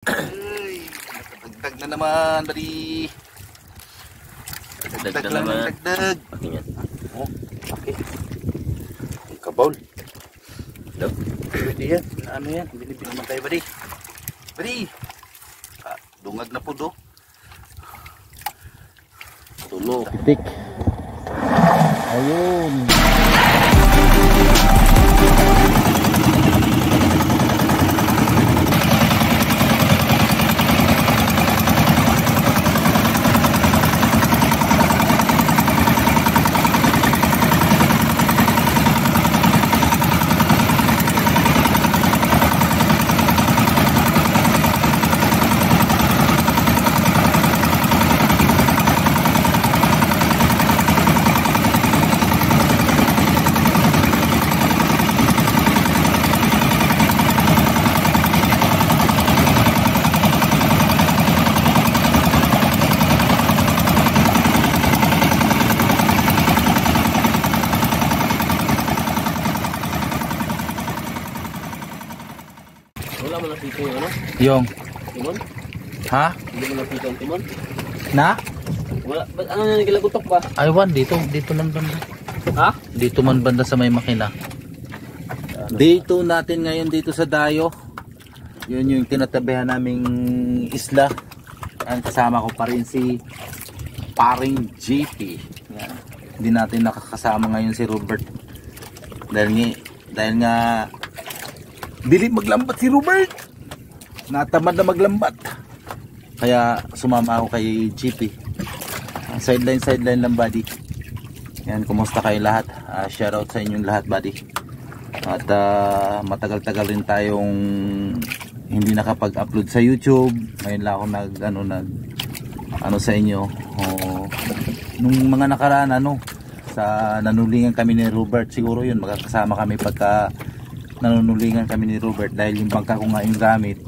Ay, dagdag na naman, buddy. Dagdag na naman. Dagdag. Oh, okay. Kabaul. Hello. Pwede yan. Ano yan? Binibin naman tayo, buddy. Buddy. Dungag na po, do. Tulo. Tik. Ayun. Wala mo nakita yung ano? Yung. Timon? Ha? Hindi mo nakita yung timon? Na? Wala. Ba't ano na nagilagutok ba? Aywan, dito man banda. Ha? Dito man banda sa may makina. Dito natin ngayon dito sa Dayo. Yun yung tinatabihan naming isla. Ang kasama ko pa rin si Paring JP. Yan. Hindi natin nakakasama ngayon si Robert. Dahil nga dili maglambat si Robert. Natamad na maglambat. Kaya sumama ako kay JP. Sideline lang, buddy. Yan, kumusta kayo lahat? Shoutout sa inyong lahat, buddy. At matagal-tagal rin tayong hindi nakapag-upload sa YouTube. Ngayon lang ako nag sa inyo. Nung mga nakaraan sa nanulingan kami ni Robert, siguro yun magkakasama kami pagka nanunulingan kami ni Robert dahil yung bangka ko nga yung gamit.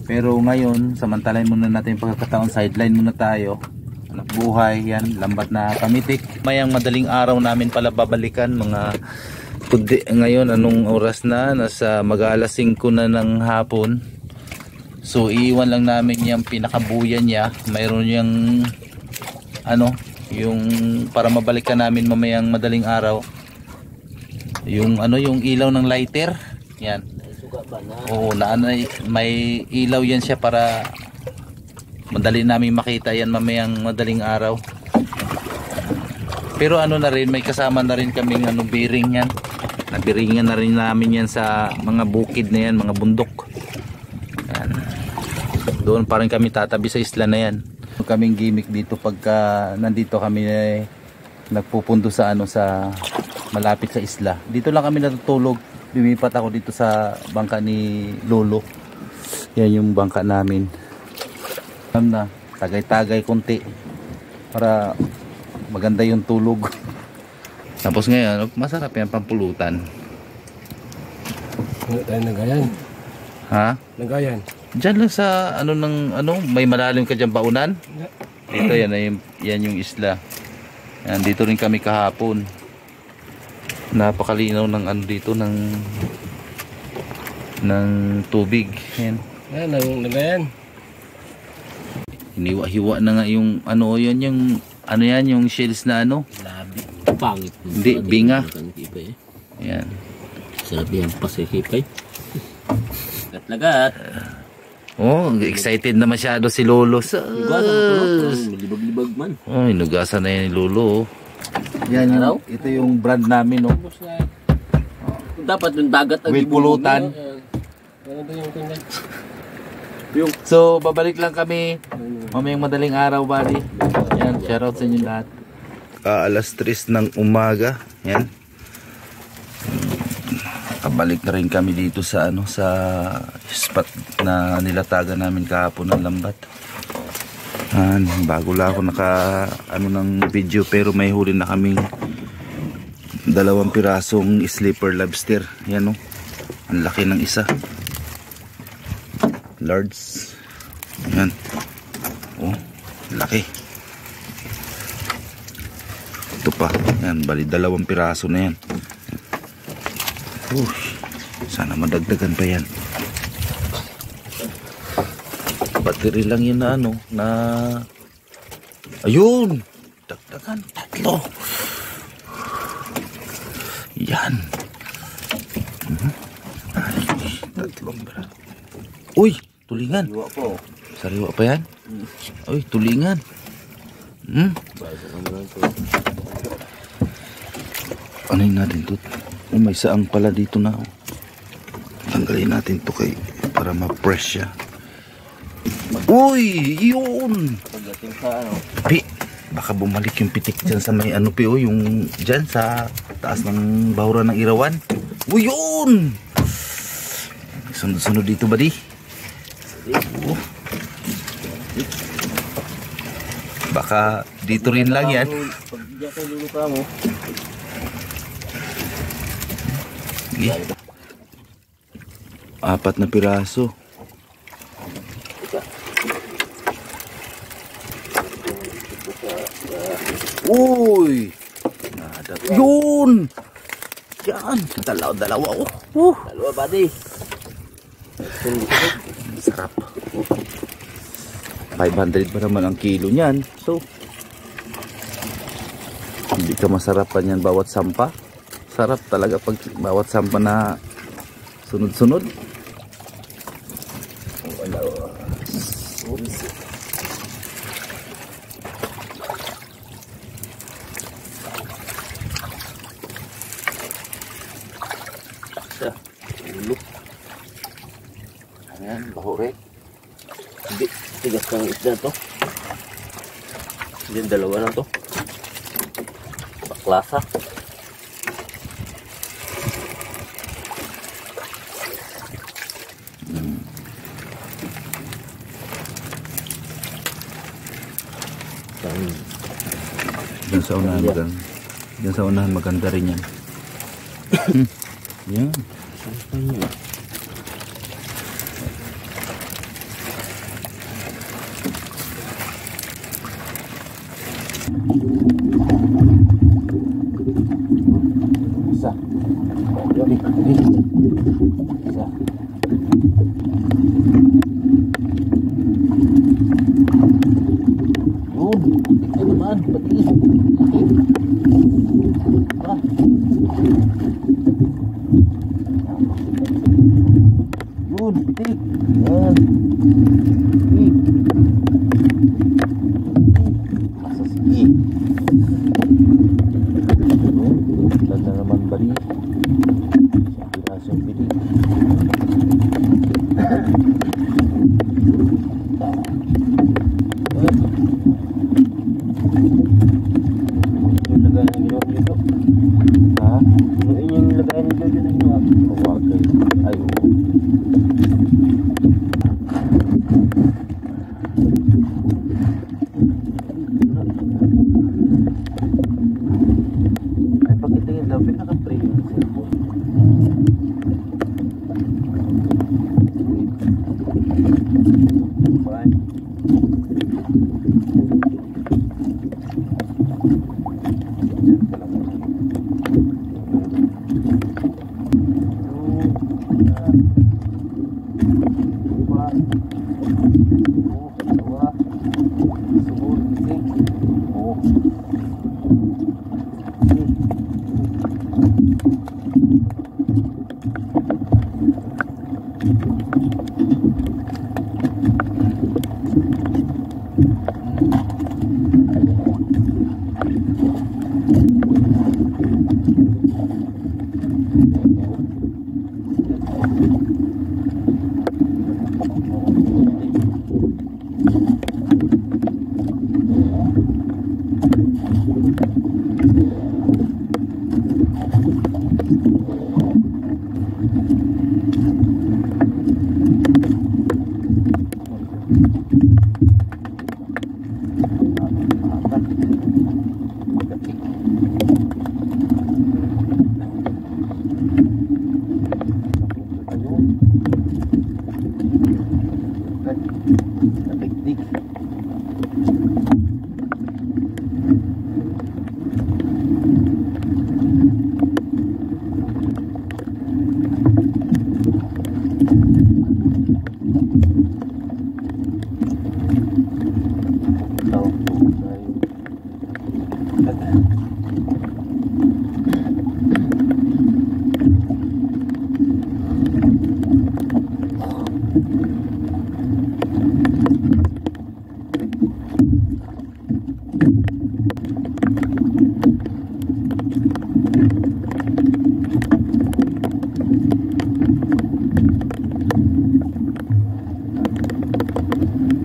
Pero ngayon, samantalahin muna natin yung pagkakataon, sideline muna tayo. Anak buhay, yan, lambat na kamitik. Mayang madaling araw namin pala babalikan mga ngayon, anong oras na? Nasa mag-aalas 5 na ng hapon. So iiwan lang namin yung pinakabuyan niya. Mayroon yung yung para mabalikan namin mamayang madaling araw. Yung yung ilaw ng lighter, yan. Oo, may ilaw yan siya para madali namin makita yan mamayang madaling araw. Pero na rin, may kasama na rin kaming bearing yan. Nabiringan na rin namin yan sa mga bukid na yan, mga bundok. Yan. Doon pa rin kami tatabi sa isla na yan. Kaming gimmick dito pagka nandito kami nagpupundo sa sa malapit sa isla. Dito lang kami natutulog. Lumipat ako dito sa bangka ni Lolo. Yan yung bangka namin. Alam na, tagay-tagay konti para maganda yung tulog. Tapos ngayon, masarap yan pampulutan. Ano tayo nagayan? Ha? Nagayan. Diyan lang sa may malalim ka dyan baunan? Dito yan yung isla. Yan, dito rin kami kahapon. Napakalinaw ng dito ng tubig. Yan. Yan, nagayan. Hiniwa-hiwa na nga yung yan yung shells na Labi. Pangit. Hindi, binga. Yan. Sarap yan pasikipay. Lagat-lagat. Excited na masyado si Lolo. Libag-libag man. Inugasan na yan ni Lolo. Yan ito yung brand namin Dapat yung dagat with pulutan. So babalik lang kami mamayang madaling araw, buddy. Yan, shoutout sa inyo lahat. Alas 3 ng umaga. Yan. Kabalik na rin kami dito sa sa spot na nilatagan namin kahapon ng lambat. Bago lang ako ng video, pero may huli na kaming 2 pirasong sleeper lobster. Yan ang laki ng isa. Large. Yan. Laki. Ito pa. Yan, bali 2 piraso na yan. Sana madagdagan pa yan. battery lang yun na ano, na ayun, dagdagan 3. Yan. Ay, 3 bara. Uy, tulingan. Iwa po. Sariwa pa yan? Uy, tulingan. Ano yun natin to? Oh, may saang pala dito na. Tanggalin natin to para ma-press siya. Uy, yun. Pagdating sa ano. Pi, baka bumalik yung pitik dyan sa may ano pi, yung dyan sa taas ng bahura ng Irawan. Uy, yun. Sunod-sunod dito ba di? Oh. Baka dito rin lang yan. Pag diyan kayo luluka mo. Yeah. 4 na piraso. Uy! Yun! Yan! Dalawa oh. Dalawa buddy. Sarap. 500 pa naman ang kilo niyan. So, hindi ka masarapan yan bawat sampa. Sarap talaga pag bawat sampa na sunod-sunod. Ayan, bahuri. Hindi, tigas ng isda to. Diyan dalawa lang to. Baklasa. Diyan sa unahan maganda. Diyan sa unahan maganda rin yan. Yan. Isa. Isa. Yun, ito naman, pati. Ah. Yun, pitik. Yan. Pitik. Masa sige. Ganda naman bali. Isang pirasong pitik.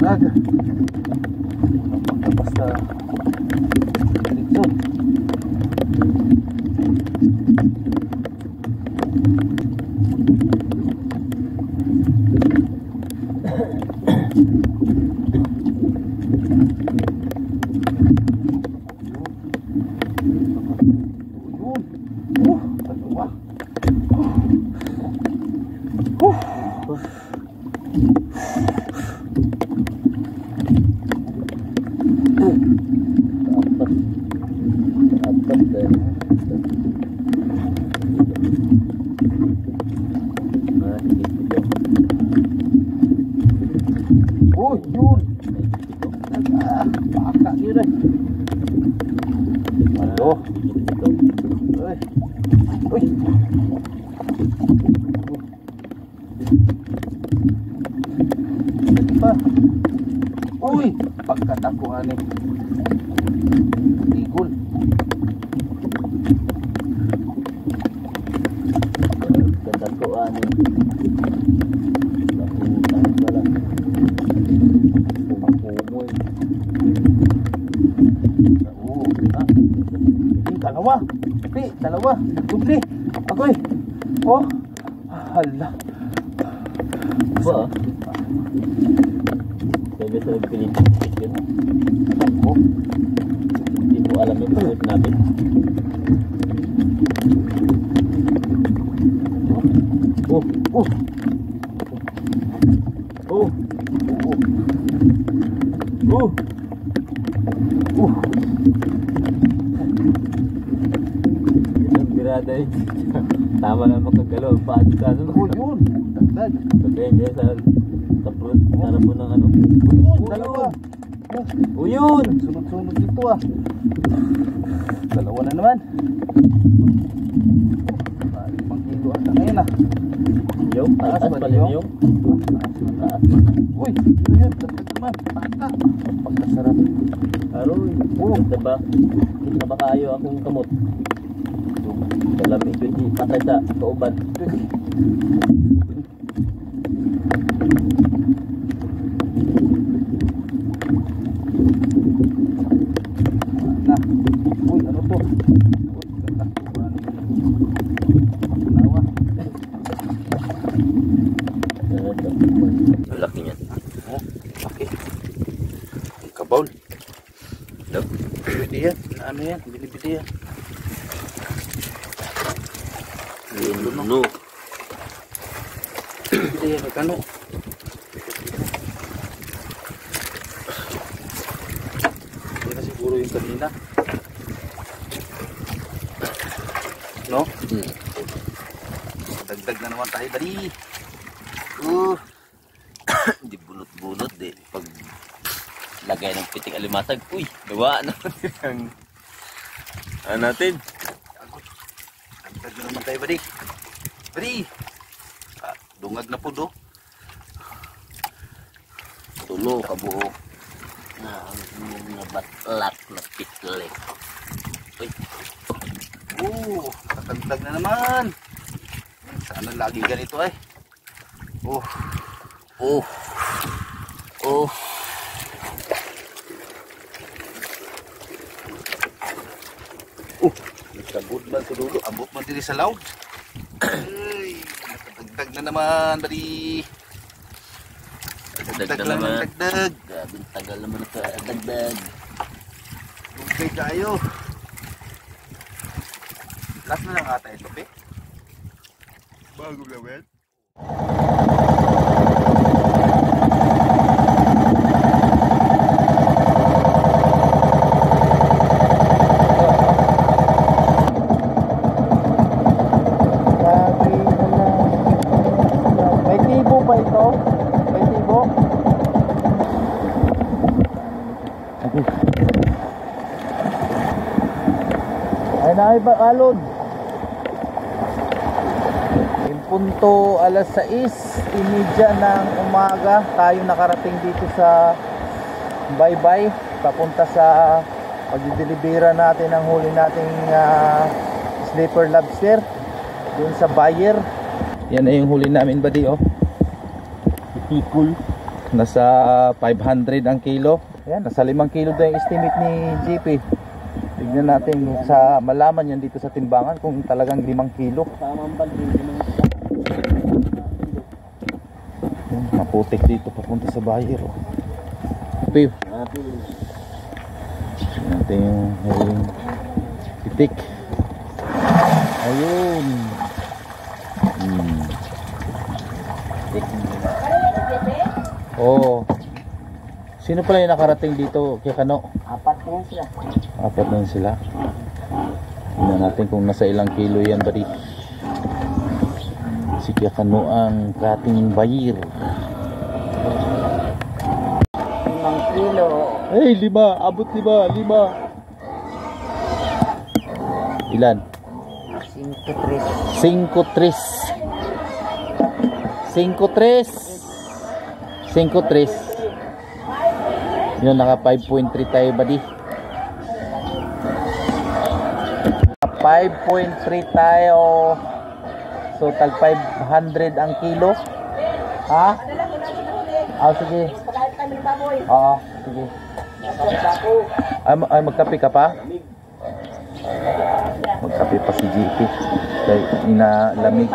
talaga. Basta litsyon. Yun. Baka yun eh. Ano? Uy. Uy. Pa. Uy. Pagkatakuhan eh. Tigol. Pagkatakuhan eh. Nakutan pala. Pumakumoy. Dalawa. Dalawa. Dubli. Agoy. Oh. Hala. Ba? Sabi sa Pilipinas yun. Ako. Hindi mo alam yung pagod namin. Oh. Oh. Oh. Oh. Oh. Isang birada eh. Tama na makagalaw. Paano ka ano? Oh, yun. Dagdag. Pagkain niya sa taprot. Harap mo ng ano. Yun. Dalawa. O yun! Sunod-sunod dito ah. Dalawa na naman. 5 kilo ata ngayon ah. Yung, taas Taas pa ba rin yun? yung. Taas pa na. Uy, yun. Dagdag naman. Bata. Pagkasarap. Aroy. Ganda ba? Kita ba kayo akong kamot? Dalam ito hindi patay sa kauban. Na. Uy, ano to? Uy, ganda. Nawa. Ang laki niyan. Oh, okay. Kabaul. Hello? Bili yan. Ano yan? Bili-bili yan. Yun, no. Bili yan. Magkano? Hindi na siguro yung kanina. No? Dagdag na naman tayo. Dali. Hindi bunot-bunot eh. Pag lagay ng piting alimatag, uy, gawa naman ang ano natin. Dagdag na naman tayo, buddy. Buddy! Dungag na po do. Tulo, kabuo. Mga batlat na pitli. Uy, Dagdag na naman. Sana lagi ganito eh. oh, Nagkagod ba ito dulo? Abot mo diri sa loud. Ay, dagdag na naman, buddy. dagdag na naman. Dagdag. Grabe, tagal naman ito. Dagdag. Okay kayo. Last na lang ata ito, pe. Bago gawin. May tibo ba ito? May tibo? Ay na ba alod? Punto alas 6:30 ng umaga tayo nakarating dito sa Baybay, papunta sa pagdidelibera natin ang huli nating sleeper lobster dun sa buyer. Yan na yung huli namin, buddy, oh. Tikul. Nasa 500 ang kilo. Ayan, nasa 5 kilo daw yung estimate ni GP. Tignan natin sa malaman yan dito sa timbangan kung talagang 5 kilo. Ayan, maputik dito papunta sa buyer. Oh. Piw. Tignan natin yung pitik. Ayun. Oh. Sino pala yung nakarating dito kay Kano? 4 na yan sila. 4 na sila. Tingnan natin kung nasa ilang kilo yan, buddy. Si Kuya Kano ang kating bayir. 5 kilo. Hey, 5. Abot 5. Ilan? 5-3. 5-3. Yun, naka 5.3 tayo, buddy. 5.3 tayo. So tag 500 ang kilo. Ha? Sige. Oo, sige. Ay, magkape ka pa? Magkape pa si GP. Kaya inalamig.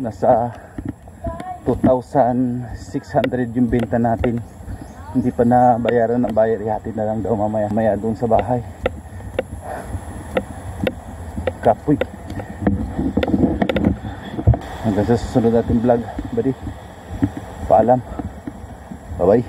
Nasa 2,600 yung benta natin. Hindi pa na bayaran ng bayar. Ihatid na lang daw mamaya doon sa bahay. Kapoy. Hanggang sa susunod natin vlog, buddy. Paalam. Bye bye.